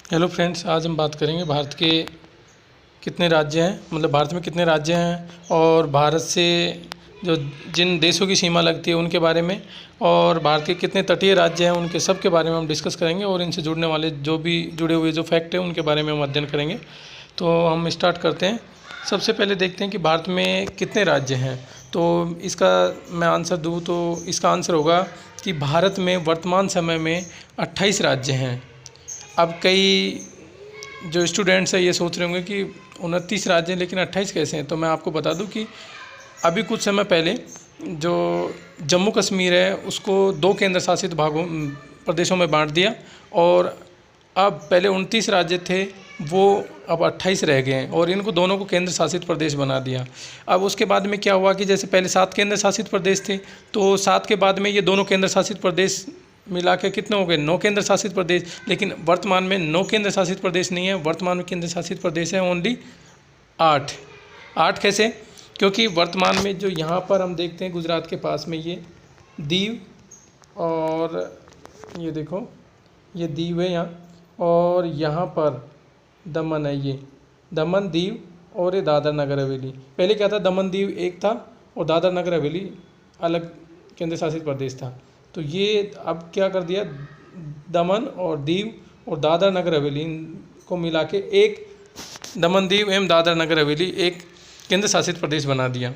Hello friends, आज हम बात करेंगे भारत के कितने राज्य हैं, मतलब भारत में कितने राज्य हैं और भारत से जो जिन देशों की सीमा लगती है उनके बारे में, और भारत के कितने तटीय राज्य हैं उनके सब के बारे में हम डिस्कस करेंगे, और इनसे जुड़ने वाले जो भी जुड़े हुए जो फैक्ट हैं उनके बारे में हम अध्ययन करेंगे। तो हम स्टार्ट करते हैं। सबसे पहले देखते हैं कि भारत में कितने राज्य हैं। तो इसका मैं आंसर दूँ तो इसका आंसर होगा कि भारत में वर्तमान समय में 28 राज्य हैं। अब कई जो स्टूडेंट्स हैं ये सोच रहे होंगे कि 29 राज्य हैं लेकिन 28 कैसे हैं। तो मैं आपको बता दूं कि अभी कुछ समय पहले जो जम्मू कश्मीर है उसको 2 केंद्र शासित प्रदेशों में बांट दिया, और अब पहले 29 राज्य थे वो अब 28 रह गए हैं, और इनको दोनों को केंद्र शासित प्रदेश बना दिया। अब उसके बाद में क्या हुआ कि जैसे पहले 7 केंद्र शासित प्रदेश थे, तो 7 के बाद में ये दोनों केंद्र शासित प्रदेश मिला के कितने हो गए, 9 केंद्र शासित प्रदेश। लेकिन वर्तमान में 9 केंद्र शासित प्रदेश नहीं है, वर्तमान में केंद्र शासित प्रदेश है ओनली 8। कैसे? क्योंकि वर्तमान में जो यहाँ पर हम देखते हैं गुजरात के पास में ये दीव, और ये देखो ये दीव है यहाँ, और यहाँ पर दमन है, ये दमन दीव, और ये दादर नगर हवेली। पहले क्या था, दमन दीव एक था और दादर नगर हवेली अलग केंद्र शासित प्रदेश था। तो ये अब क्या कर दिया, दमन और दीव और दादर नगर हवेली को मिला के एक दमन दीव एवं दादर नगर हवेली एक केंद्र शासित प्रदेश बना दिया।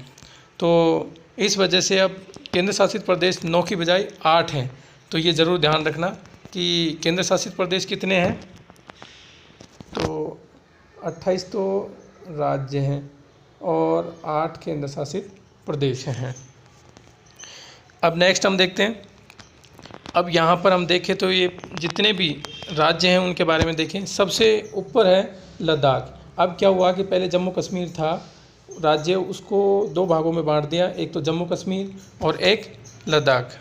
तो इस वजह से अब केंद्र शासित प्रदेश 9 की बजाय 8 हैं। तो ये ज़रूर ध्यान रखना कि केंद्र शासित प्रदेश कितने हैं। तो 28 तो राज्य हैं और 8 केंद्र शासित प्रदेश हैं। अब नेक्स्ट हम देखते हैं। अब यहाँ पर हम देखें तो ये जितने भी राज्य हैं उनके बारे में देखें। सबसे ऊपर है लद्दाख। अब क्या हुआ कि पहले जम्मू कश्मीर था राज्य, उसको 2 भागों में बांट दिया, एक तो जम्मू कश्मीर और एक लद्दाख।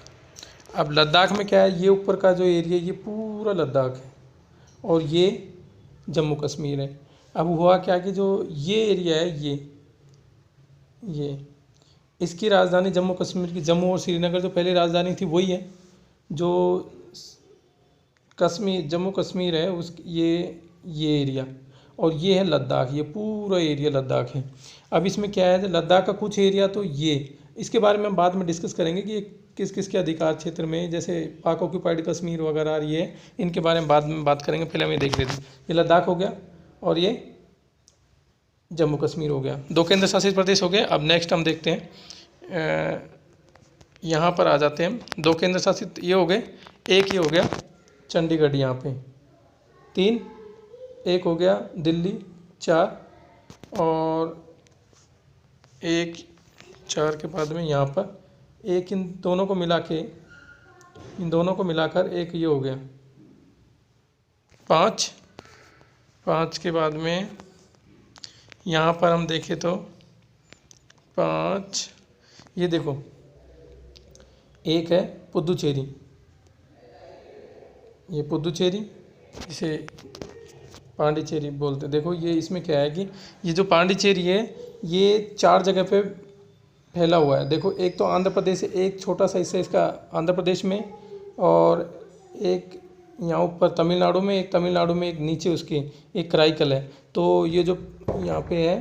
अब लद्दाख में क्या है, ये ऊपर का जो एरिया ये पूरा लद्दाख है और ये जम्मू कश्मीर है। अब हुआ क्या कि जो ये एरिया है ये इसकी राजधानी जम्मू कश्मीर की, जम्मू और श्रीनगर जो पहले राजधानी थी वही है। जो कश्मीर जम्मू कश्मीर है उस ये एरिया, और ये है लद्दाख, ये पूरा एरिया लद्दाख है। अब इसमें क्या है, लद्दाख का कुछ एरिया तो इसके बारे में हम बाद में डिस्कस करेंगे कि किस किस के अधिकार क्षेत्र में, जैसे पाक ऑक्यूपाइड कश्मीर वगैरह ये है, इनके बारे में बाद में बात करेंगे। पहले हम ये देख लेते हैं, ये लद्दाख हो गया और ये जम्मू कश्मीर हो गया, 2 केंद्र शासित प्रदेश हो गए। अब नेक्स्ट हम देखते हैं, यहाँ पर आ जाते हैं। 2 केंद्र शासित ये हो गए, एक ये हो गया चंडीगढ़ यहाँ पे 3, एक हो गया दिल्ली 4, और एक 4 के बाद में यहाँ पर एक, इन दोनों को मिलाकर एक ये हो गया 5 के बाद में यहाँ पर हम देखें तो 5, ये देखो एक है पुदुचेरी, ये पुदुचेरी, इसे पांडिचेरी बोलते हैं। देखो ये इसमें क्या है कि ये जो पांडिचेरी है ये 4 जगह पे फैला हुआ है। देखो एक तो आंध्र प्रदेश है, एक छोटा सा हिस्सा इसका आंध्र प्रदेश में, और एक यहाँ ऊपर तमिलनाडु में, एक तमिलनाडु में, एक नीचे उसके एक कराईकल है। तो ये जो यहाँ पे है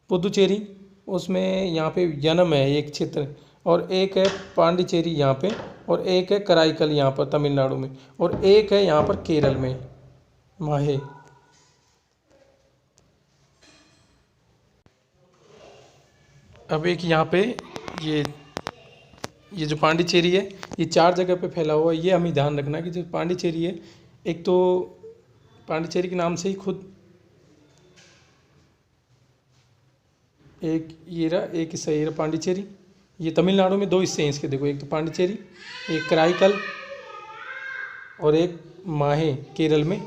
पुदुचेरी, उसमें यहाँ पे यनम है एक क्षेत्र, और एक है पांडिचेरी यहाँ पे, और एक है कराईकल यहाँ पर तमिलनाडु में, और एक है यहाँ पर केरल में माहे। अब एक यहाँ पे ये जो पांडिचेरी है ये 4 जगह पे फैला हुआ है। ये हमें ध्यान रखना कि जो पांडिचेरी है, एक तो पांडिचेरी के नाम से ही खुद एक ये रहा, एक हिस्सा ये रहा पांडिचेरी। ये तमिलनाडु में 2 हिस्से हैं इसके, देखो एक तो पांडिचेरी, एक कराईकल, और एक माहे केरल में,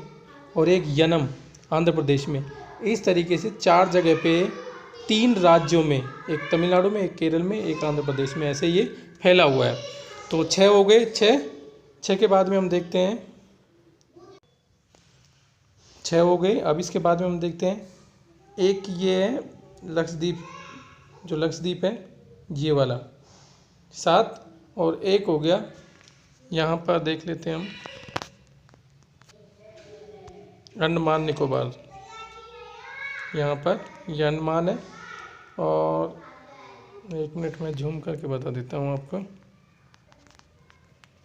और एक यनम आंध्र प्रदेश में। इस तरीके से 4 जगह पे 3 राज्यों में, एक तमिलनाडु में, एक केरल में, एक आंध्र प्रदेश में, ऐसे ये फैला हुआ है। तो 6 हो गए, 6 के बाद में हम देखते हैं, 6 हो गए। अब इसके बाद में हम देखते हैं, एक ये है लक्षद्वीप, जो लक्षद्वीप है ये वाला 7, और एक हो गया यहाँ पर देख लेते हैं हम, अंडमान निकोबार, यहाँ पर ये अंडमान है। और 1 मिनट में झूम करके बता देता हूँ आपको,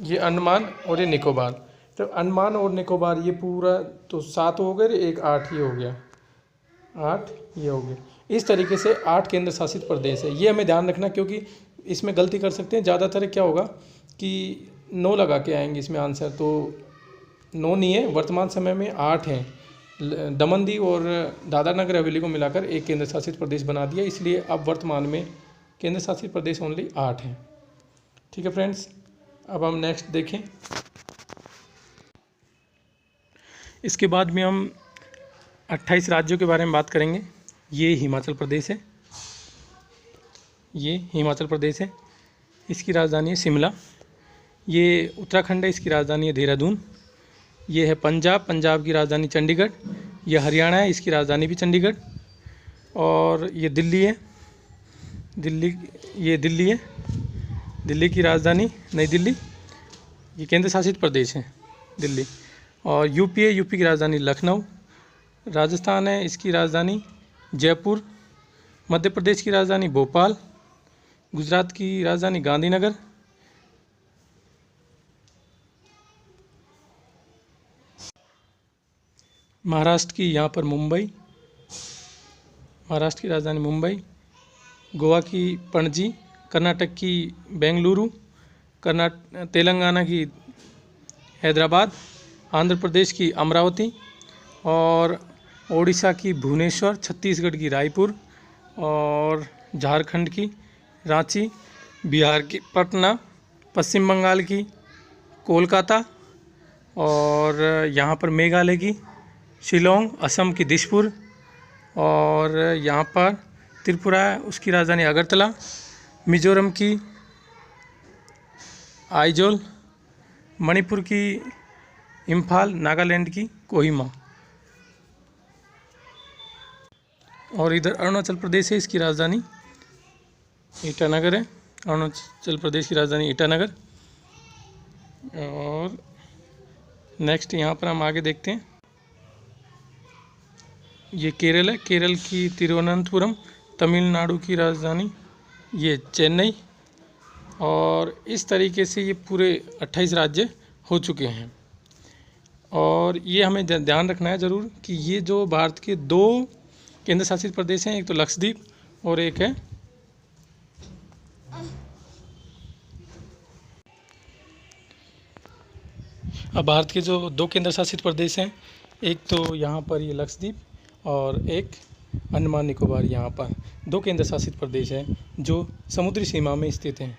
ये अंडमान और ये निकोबार। तो अंडमान और निकोबार ये पूरा तो 7 हो गए, एक 8 ये हो गया, 8 ये हो गया। इस तरीके से 8 केंद्र शासित प्रदेश है। ये हमें ध्यान रखना, क्योंकि इसमें गलती कर सकते हैं ज़्यादातर। क्या होगा कि 9 लगा के आएंगे इसमें आंसर, तो 9 नहीं है, वर्तमान समय में 8 हैं। दमन दीव और दादरा नगर हवेली को मिलाकर एक केंद्र शासित प्रदेश बना दिया, इसलिए अब वर्तमान में केंद्र शासित प्रदेश ओनली 8 हैं। ठीक है फ्रेंड्स, अब हम नेक्स्ट देखें। इसके बाद में हम 28 राज्यों के बारे में बात करेंगे। ये हिमाचल प्रदेश है, ये हिमाचल प्रदेश है, इसकी राजधानी है शिमला। ये उत्तराखंड है, इसकी राजधानी है देहरादून। ये है पंजाब, पंजाब की राजधानी चंडीगढ़। ये हरियाणा है, इसकी राजधानी भी चंडीगढ़। और ये दिल्ली है, ये दिल्ली है, दिल्ली की राजधानी नई दिल्ली। ये केंद्र शासित प्रदेश है दिल्ली। और यूपी है, यूपी की राजधानी लखनऊ। राजस्थान है, इसकी राजधानी जयपुर। मध्य प्रदेश की राजधानी भोपाल। गुजरात की राजधानी गांधीनगर। महाराष्ट्र की यहाँ पर मुंबई, महाराष्ट्र की राजधानी मुंबई। गोवा की पणजी। कर्नाटक की बेंगलुरु। तेलंगाना की हैदराबाद। आंध्र प्रदेश की अमरावती। और ओडिशा की भुवनेश्वर। छत्तीसगढ़ की रायपुर। और झारखंड की रांची। बिहार की पटना। पश्चिम बंगाल की कोलकाता। और यहाँ पर मेघालय की शिलोंग। असम की दिसपुर। और यहाँ पर त्रिपुरा है, उसकी राजधानी अगरतला। मिजोरम की आइजोल। मणिपुर की इम्फाल। नागालैंड की कोहिमा। और इधर अरुणाचल प्रदेश है, इसकी राजधानी ईटानगर है। अरुणाचल प्रदेश की राजधानी ईटानगर। और नेक्स्ट यहाँ पर हम आगे देखते हैं, ये केरल है, केरल की तिरुवनंतपुरम। तमिलनाडु की राजधानी ये चेन्नई। और इस तरीके से ये पूरे 28 राज्य हो चुके हैं। और ये हमें ध्यान रखना है ज़रूर कि ये जो भारत के 2 केंद्र शासित प्रदेश हैं, एक तो लक्षद्वीप और एक है अब भारत के जो 2 केंद्र शासित प्रदेश हैं, एक तो यहाँ पर ये लक्षद्वीप और एक अंडमान निकोबार। यहाँ पर 2 केंद्र शासित प्रदेश हैं जो समुद्री सीमा में स्थित हैं।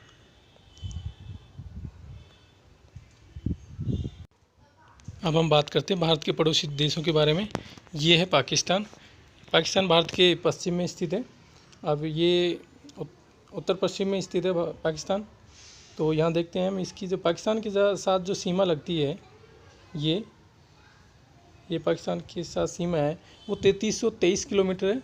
अब हम बात करते हैं भारत के पड़ोसी देशों के बारे में। ये है पाकिस्तान। पाकिस्तान भारत के पश्चिम में स्थित है। अब ये उत्तर पश्चिम में स्थित है पाकिस्तान। तो यहाँ देखते हैं हम इसकी जो पाकिस्तान के साथ जो सीमा लगती है, ये पाकिस्तान के साथ सीमा है, वो 3323 किलोमीटर है।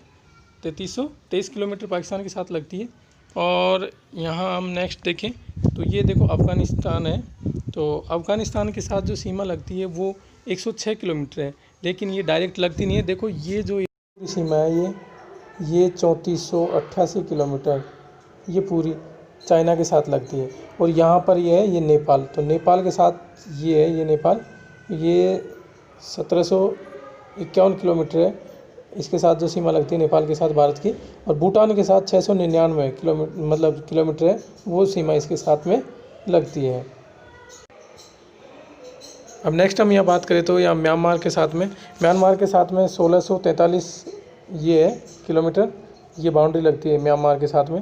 3323 किलोमीटर पाकिस्तान के साथ लगती है। और यहाँ हम नेक्स्ट देखें तो ये देखो अफ़गानिस्तान है। तो अफ़गानिस्तान के साथ जो सीमा लगती है वो 106 किलोमीटर है, लेकिन ये डायरेक्ट लगती नहीं है। देखो ये जो सीमा है, ये 3488 किलोमीटर ये पूरी चाइना के साथ लगती है। और यहाँ पर ये है, ये नेपाल। तो नेपाल के साथ ये है, ये नेपाल, ये 1751 किलोमीटर है, इसके साथ जो सीमा लगती है नेपाल के साथ भारत की। और भूटान के साथ 699 किलोमीटर है, वो सीमा इसके साथ में लगती है। अब नेक्स्ट हम यहाँ बात करें तो यहाँ म्यांमार के साथ में 1643 ये है किलोमीटर, ये बाउंड्री लगती है म्यांमार के साथ में,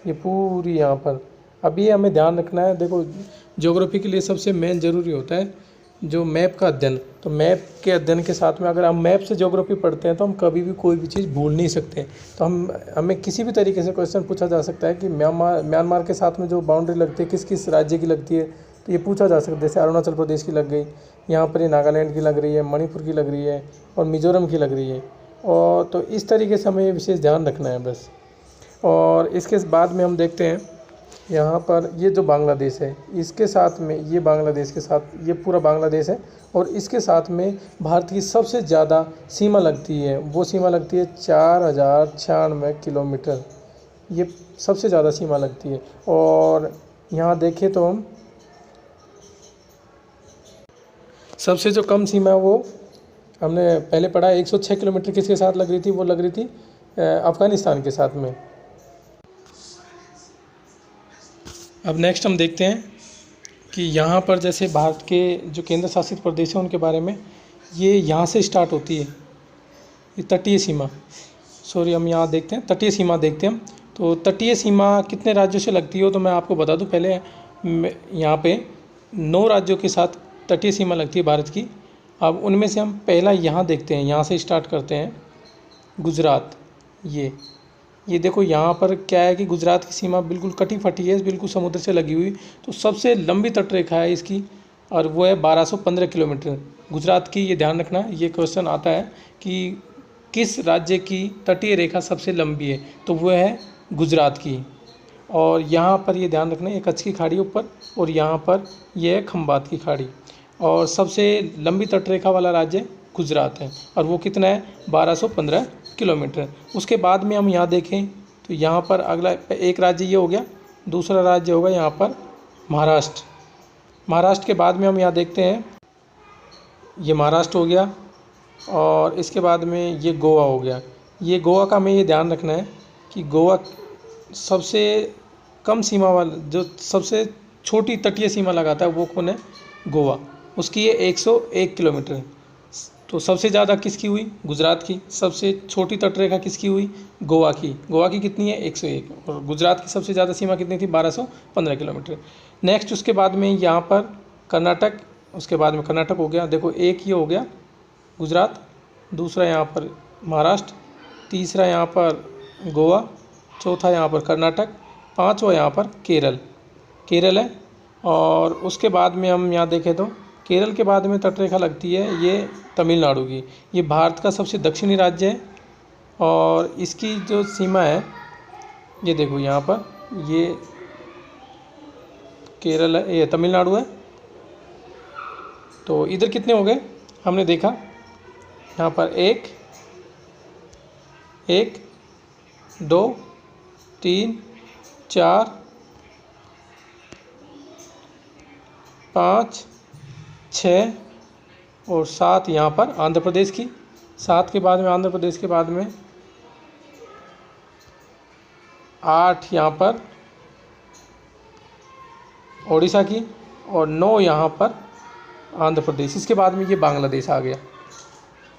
ये पूरी यहाँ पर। अब ये हमें ध्यान रखना है, देखो ज्योग्राफी के लिए सबसे मेन ज़रूरी होता है जो मैप का अध्ययन। तो मैप के अध्ययन के साथ में अगर हम मैप से ज्योग्राफी पढ़ते हैं तो हम कभी भी कोई भी चीज़ भूल नहीं सकते। तो हमें किसी भी तरीके से क्वेश्चन पूछा जा सकता है कि म्यांमार के साथ में जो बाउंड्री लगती है किस किस राज्य की लगती है, तो ये पूछा जा सकता है। जैसे अरुणाचल प्रदेश की लग गई, यहाँ पर ये नागालैंड की लग रही है, मणिपुर की लग रही है और मिजोरम की लग रही है। और तो इस तरीके से हमें ये विशेष ध्यान रखना है बस। और इसके बाद में हम देखते हैं यहाँ पर ये जो बांग्लादेश है इसके साथ में, ये बांग्लादेश के साथ, ये पूरा बांग्लादेश है और इसके साथ में भारत की सबसे ज़्यादा सीमा लगती है, वो सीमा लगती है 4096 किलोमीटर, ये सबसे ज़्यादा सीमा लगती है। और यहाँ देखें तो हम सबसे जो कम सीमा है वो हमने पहले पढ़ा 106 किलोमीटर किसके साथ लग रही थी, वो लग रही थी अफ़गानिस्तान के साथ में। अब नेक्स्ट हम देखते हैं कि यहाँ पर जैसे भारत के जो केंद्र शासित प्रदेश हैं उनके बारे में, ये यहाँ से स्टार्ट होती है, ये तटीय सीमा, सॉरी हम यहाँ देखते हैं तटीय सीमा देखते हैं हम। तो तटीय सीमा कितने राज्यों से लगती हो तो मैं आपको बता दूं, पहले यहाँ पे 9 राज्यों के साथ तटीय सीमा लगती है भारत की। अब उनमें से हम पहला यहाँ देखते हैं, यहाँ से स्टार्ट करते हैं, गुजरात। ये देखो यहाँ पर क्या है कि गुजरात की सीमा बिल्कुल कटी फटी है, बिल्कुल समुद्र से लगी हुई। तो सबसे लंबी तटरेखा है इसकी और वो है 1215 किलोमीटर गुजरात की। ये ध्यान रखना, ये क्वेश्चन आता है कि किस राज्य की तटीय रेखा सबसे लंबी है, तो वो है गुजरात की। और यहाँ पर ये ध्यान रखना, ये कच्छ की खाड़ी ऊपर और यहाँ पर ये है खंबात की खाड़ी। और सबसे लंबी तटरेखा वाला राज्य गुजरात है और वो कितना है 1215 किलोमीटर। उसके बाद में हम यहाँ देखें तो यहाँ पर अगला एक राज्य ये हो गया, दूसरा राज्य होगा यहाँ पर महाराष्ट्र। महाराष्ट्र के बाद में हम यहाँ देखते हैं, ये महाराष्ट्र हो गया और इसके बाद में ये गोवा हो गया। ये गोवा का हमें ये ध्यान रखना है कि गोवा सबसे कम सीमा वाला, जो सबसे छोटी तटीय सीमा लगाता है वो कौन है, गोवा। उसकी ये 101 किलोमीटर। तो सबसे ज़्यादा किसकी हुई, गुजरात की। सबसे छोटी तटरेखा किसकी हुई, गोवा की। गोवा की कितनी है 101 और गुजरात की सबसे ज़्यादा सीमा कितनी थी 1215 किलोमीटर। नेक्स्ट उसके बाद में यहाँ पर कर्नाटक, उसके बाद में कर्नाटक हो गया। देखो एक ये हो गया गुजरात, दूसरा यहाँ पर महाराष्ट्र, तीसरा यहाँ पर गोवा, चौथा यहाँ पर कर्नाटक, पाँचवा यहाँ पर केरल है। और उसके बाद में हम यहाँ देखें तो केरल के बाद में तटरेखा लगती है ये तमिलनाडु की। ये भारत का सबसे दक्षिणी राज्य है और इसकी जो सीमा है ये देखो यहाँ पर, ये केरल है, ये तमिलनाडु है। तो इधर कितने हो गए हमने देखा, यहाँ पर एक 2 3 4 5 6 और 7 यहाँ पर आंध्र प्रदेश की। 7 के बाद में आंध्र प्रदेश के बाद में 8 यहाँ पर ओडिशा की और 9 यहाँ पर आंध्र प्रदेश। इसके बाद में ये बांग्लादेश आ गया।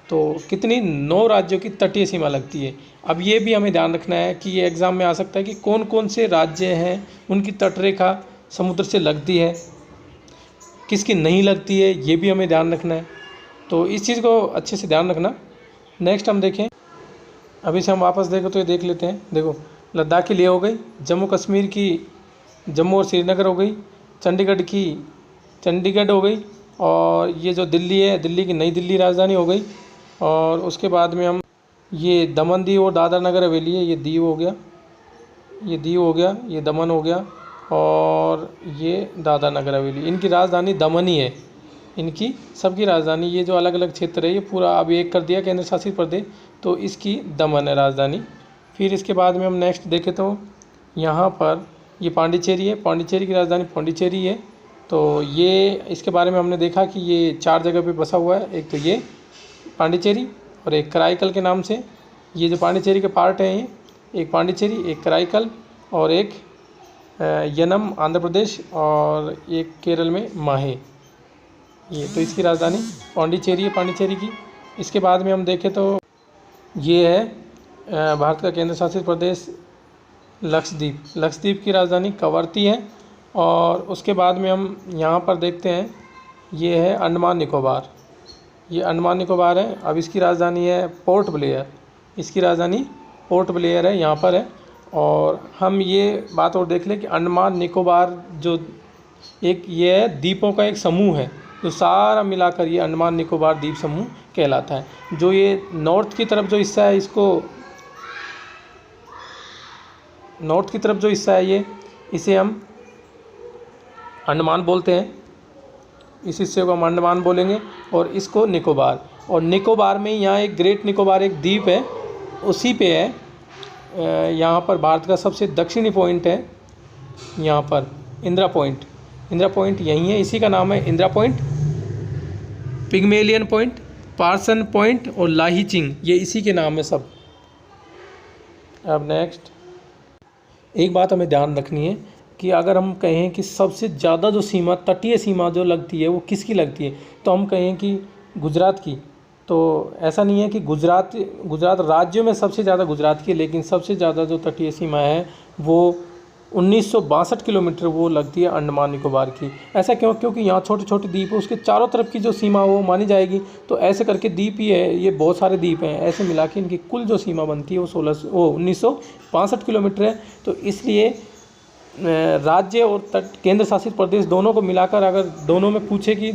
तो कितनी 9 राज्यों की तटीय सीमा लगती है। अब ये भी हमें ध्यान रखना है कि ये एग्ज़ाम में आ सकता है कि कौन कौन से राज्य हैं उनकी तटरेखा समुद्र से लगती है, किसकी नहीं लगती है, ये भी हमें ध्यान रखना है। तो इस चीज़ को अच्छे से ध्यान रखना। नेक्स्ट हम देखें, अभी से हम वापस देखें तो ये देख लेते हैं। देखो लद्दाख की लेह हो गई, जम्मू कश्मीर की जम्मू और श्रीनगर हो गई, चंडीगढ़ की चंडीगढ़ हो गई और ये जो दिल्ली है दिल्ली की नई दिल्ली राजधानी हो गई। और उसके बाद में हम ये दमन दीव और दादरा नगर हवेली है, ये दीव हो गया, ये दीव हो गया, ये दमन हो गया और ये दादरा नगर हवेली। इनकी राजधानी दमन ही है, इनकी सबकी राजधानी। ये जो अलग अलग क्षेत्र है ये पूरा अब एक कर दिया केंद्र शासित प्रदेश, तो इसकी दमन है राजधानी। फिर इसके बाद में हम नेक्स्ट देखें तो यहाँ पर ये पांडिचेरी है, पांडिचेरी की राजधानी पांडिचेरी है। तो ये इसके बारे में हमने देखा कि ये 4 जगह पे बसा हुआ है। एक तो ये पांडिचेरी और एक कराईकल के नाम से, ये जो पांडिचेरी के पार्ट हैं, ये एक पांडिचेरी, एक कराईकल और एक यनम आंध्र प्रदेश और एक केरल में माहे। ये तो इसकी राजधानी पांडिचेरी है पांडिचेरी की। इसके बाद में हम देखें तो ये है भारत का केंद्र शासित प्रदेश लक्षद्वीप। लक्षद्वीप की राजधानी कवरत्ती है। और उसके बाद में हम यहाँ पर देखते हैं, ये है अंडमान निकोबार। ये अंडमान निकोबार है। अब इसकी राजधानी है पोर्ट ब्लेयर, इसकी राजधानी पोर्ट ब्लेयर है, यहाँ पर है। और हम ये बात और देख लें कि अंडमान निकोबार जो एक ये है द्वीपों का एक समूह है, जो सारा मिलाकर ये अंडमान निकोबार द्वीप समूह कहलाता है। जो ये नॉर्थ की तरफ जो हिस्सा है, इसको नॉर्थ की तरफ जो हिस्सा है इसे हम अंडमान बोलते हैं, इस हिस्से को हम अंडमान बोलेंगे, और इसको निकोबार। और निकोबार में यहाँ एक ग्रेट निकोबार एक द्वीप है, उसी पे है। यहाँ पर भारत का सबसे दक्षिणी पॉइंट है, यहाँ पर इंदिरा पॉइंट। इंदिरा पॉइंट यहीं है, इसी का नाम है Indira point, Pygmalion point, Parson point और लाहीचिंग, ये इसी के नाम है सब। अब नेक्स्ट एक बात हमें ध्यान रखनी है कि अगर हम कहें कि सबसे ज़्यादा जो सीमा, तटीय सीमा जो लगती है वो किसकी लगती है, तो हम कहें कि गुजरात की, तो ऐसा नहीं है कि गुजरात राज्यों में सबसे ज़्यादा गुजरात की, लेकिन सबसे ज़्यादा जो तटीय सीमा है वो 1962 किलोमीटर वो लगती है अंडमान निकोबार की। ऐसा क्यों? क्योंकि यहाँ छोटे छोटे द्वीप है, उसके चारों तरफ की जो सीमा वो मानी जाएगी। तो ऐसे करके द्वीप ही है, ये बहुत सारे द्वीप हैं, ऐसे मिला के इनकी कुल जो सीमा बनती है वो 1962 किलोमीटर है। तो इसलिए राज्य और केंद्र शासित प्रदेश दोनों को मिलाकर अगर दोनों में पूछे कि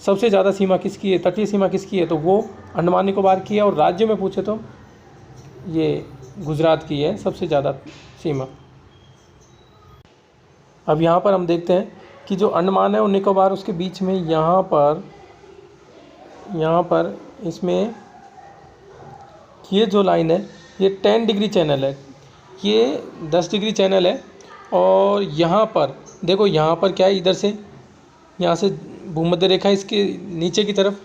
सबसे ज़्यादा सीमा किसकी है, तटीय सीमा किसकी है, तो वो अंडमान निकोबार की है। और राज्य में पूछे तो ये गुजरात की है सबसे ज़्यादा सीमा। अब यहाँ पर हम देखते हैं कि जो अंडमान है और निकोबार, उसके बीच में यहाँ पर इसमें ये जो लाइन है ये 10 डिग्री चैनल है, ये 10 डिग्री चैनल है। और यहाँ पर देखो, यहाँ पर क्या है, इधर से यहाँ से भूमध्य रेखा इसके नीचे की तरफ,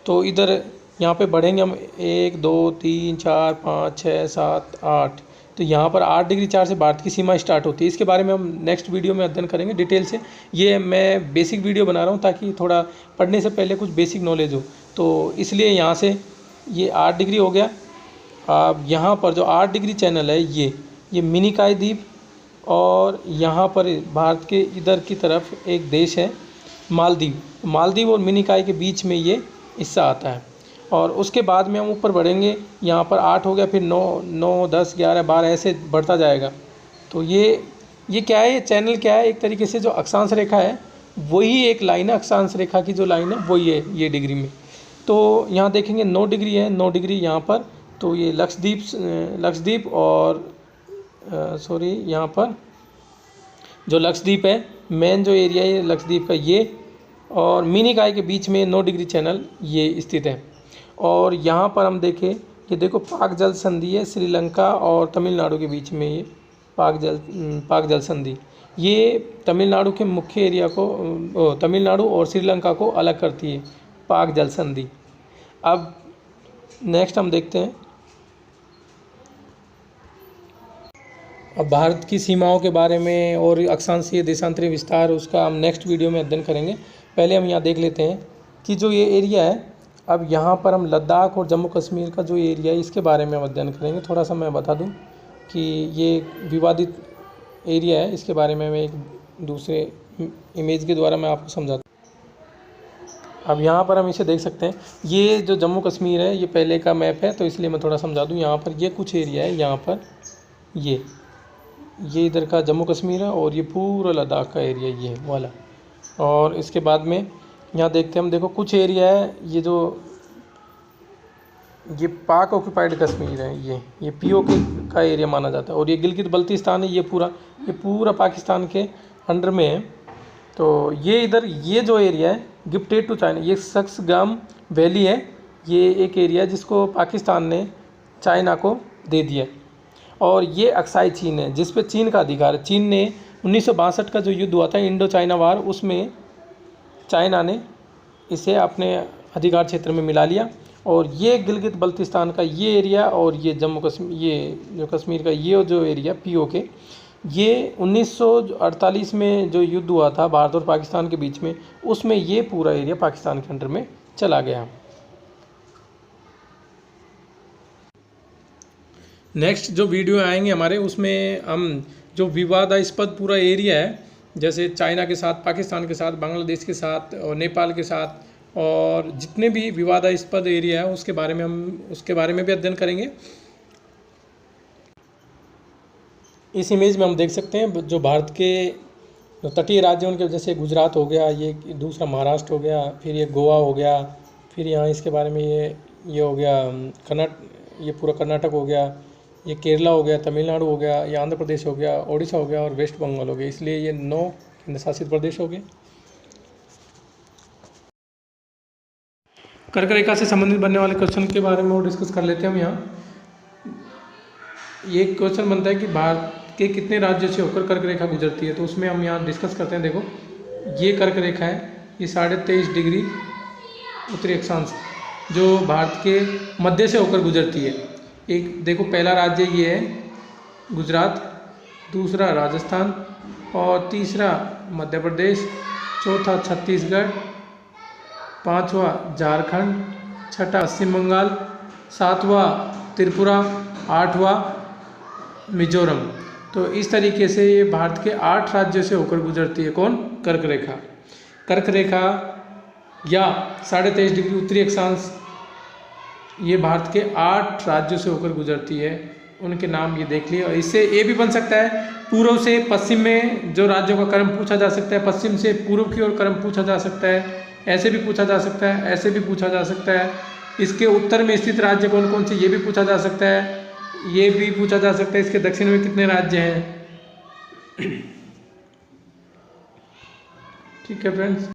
तो इधर यहाँ पे बढ़ेंगे हम 1 2 3 4 5 6 7 8, तो यहाँ पर 8 डिग्री 4 से भारत की सीमा स्टार्ट होती है। इसके बारे में हम नेक्स्ट वीडियो में अध्ययन करेंगे डिटेल से। ये मैं बेसिक वीडियो बना रहा हूँ ताकि थोड़ा पढ़ने से पहले कुछ बेसिक नॉलेज हो, तो इसलिए यहाँ से ये 8 डिग्री हो गया। अब यहाँ पर जो 8 डिग्री चैनल है ये मिनिकॉय द्वीप, और यहाँ पर भारत के इधर की तरफ एक देश है मालदीव और मिनिकॉय के बीच में ये हिस्सा आता है। और उसके बाद में हम ऊपर बढ़ेंगे, यहाँ पर 8 हो गया, फिर 9 10 11 12 ऐसे बढ़ता जाएगा। तो ये क्या है, ये चैनल क्या है, एक तरीके से जो अक्षांश रेखा है वही एक लाइन है, अक्षांश रेखा की जो लाइन है वही है ये डिग्री में। तो यहाँ देखेंगे 9 डिग्री है, 9 डिग्री यहाँ पर, तो ये लक्षद्वीप और यहाँ पर जो लक्षद्वीप है, मेन जो एरिया है लक्षद्वीप का ये, और मिनिकॉय के बीच में 9 डिग्री चैनल ये स्थित है। और यहाँ पर हम देखें, ये देखो पाक जल संधि है श्रीलंका और तमिलनाडु के बीच में, ये पाक जल संधि ये तमिलनाडु के मुख्य एरिया को, तमिलनाडु और श्रीलंका को अलग करती है, पाक जल संधि। अब नेक्स्ट हम देखते हैं, अब भारत की सीमाओं के बारे में और अक्षांशीय देशांतरीय विस्तार, उसका हम नेक्स्ट वीडियो में अध्ययन करेंगे। पहले हम यहाँ देख लेते हैं कि जो ये एरिया है, अब यहाँ पर हम लद्दाख और जम्मू कश्मीर का जो एरिया है इसके बारे में हम अध्ययन करेंगे। थोड़ा सा मैं बता दूँ कि ये विवादित एरिया है, इसके बारे में मैं एक दूसरे इमेज के द्वारा मैं आपको समझाता हूँ। अब यहाँ पर हम इसे देख सकते हैं, ये जो जम्मू कश्मीर है ये पहले का मैप है, तो इसलिए मैं थोड़ा समझा दूँ। यहाँ पर ये कुछ एरिया है, यहाँ पर ये इधर का जम्मू कश्मीर है, और ये पूरा लद्दाख का एरिया ये वाला। और इसके बाद में यहाँ देखते हैं हम, देखो कुछ एरिया है, ये पाक ऑक्यूपाइड कश्मीर है, ये पीओके का एरिया माना जाता है। और ये गिलगित बल्तिस्तान है, ये पूरा पाकिस्तान के अंडर में है। तो ये इधर ये जो एरिया है गिफ्टेड टू चाइना, ये सक्सगाम वैली है, ये एक एरिया जिसको पाकिस्तान ने चाइना को दे दिया। और ये अक्साई चीन है, जिस पे चीन का अधिकार है। चीन ने 1962 का जो युद्ध हुआ था इंडो चाइना वार, उसमें चाइना ने इसे अपने अधिकार क्षेत्र में मिला लिया। और ये गिलगित बल्तिस्तान का ये एरिया, और ये जम्मू कश्मीर, ये जो कश्मीर का ये जो एरिया पीओके, ये 1948 में जो युद्ध हुआ था भारत और पाकिस्तान के बीच में, उसमें ये पूरा एरिया पाकिस्तान के अंडर में चला गया। नेक्स्ट जो वीडियो आएंगे हमारे, उसमें हम जो विवादास्पद पूरा एरिया है, जैसे चाइना के साथ, पाकिस्तान के साथ, बांग्लादेश के साथ और नेपाल के साथ, और जितने भी विवादास्पद एरिया है उसके बारे में भी अध्ययन करेंगे। इस इमेज में हम देख सकते हैं जो भारत के जो तटीय राज्य उनके, जैसे गुजरात हो गया, ये दूसरा महाराष्ट्र हो गया, फिर ये गोवा हो गया, फिर यहाँ इसके बारे में ये हो गया ये पूरा कर्नाटक हो गया, ये केरला हो गया, तमिलनाडु हो गया, ये आंध्र प्रदेश हो गया, उड़ीसा हो गया और वेस्ट बंगाल हो गया। इसलिए ये 9 केंद्र शासित प्रदेश हो गए। कर्क रेखा से संबंधित बनने वाले क्वेश्चन के बारे में वो डिस्कस कर लेते हैं हम यहाँ। ये क्वेश्चन बनता है कि भारत के कितने राज्यों से होकर कर्क रेखा गुजरती है, तो उसमें हम यहाँ डिस्कस करते हैं। देखो ये कर्क रेखा है, ये 23.5 डिग्री उत्तरी अक्षांश जो भारत के मध्य से होकर गुजरती है। एक देखो पहला राज्य ये है गुजरात, दूसरा राजस्थान और तीसरा मध्य प्रदेश, चौथा छत्तीसगढ़, पांचवा झारखंड, छठा पश्चिम बंगाल, सातवां त्रिपुरा, आठवां मिजोरम। तो इस तरीके से ये भारत के 8 राज्यों से होकर गुजरती है। कौन? कर्क रेखा। कर्क रेखा या 23.5 डिग्री उत्तरी अक्षांश ये भारत के 8 राज्यों से होकर गुजरती है। उनके नाम ये देख लिए। और इससे ये भी बन सकता है पूर्व से पश्चिम में जो राज्यों का क्रम पूछा जा सकता है, पश्चिम से पूर्व की ओर क्रम पूछा जा सकता है, ऐसे भी पूछा जा सकता है, ऐसे भी पूछा जा सकता है। इसके उत्तर में स्थित राज्य कौन कौन से ये भी पूछा जा सकता है, ये भी पूछा जा सकता है इसके दक्षिण में कितने राज्य हैं। ठीक है फ्रेंड्स।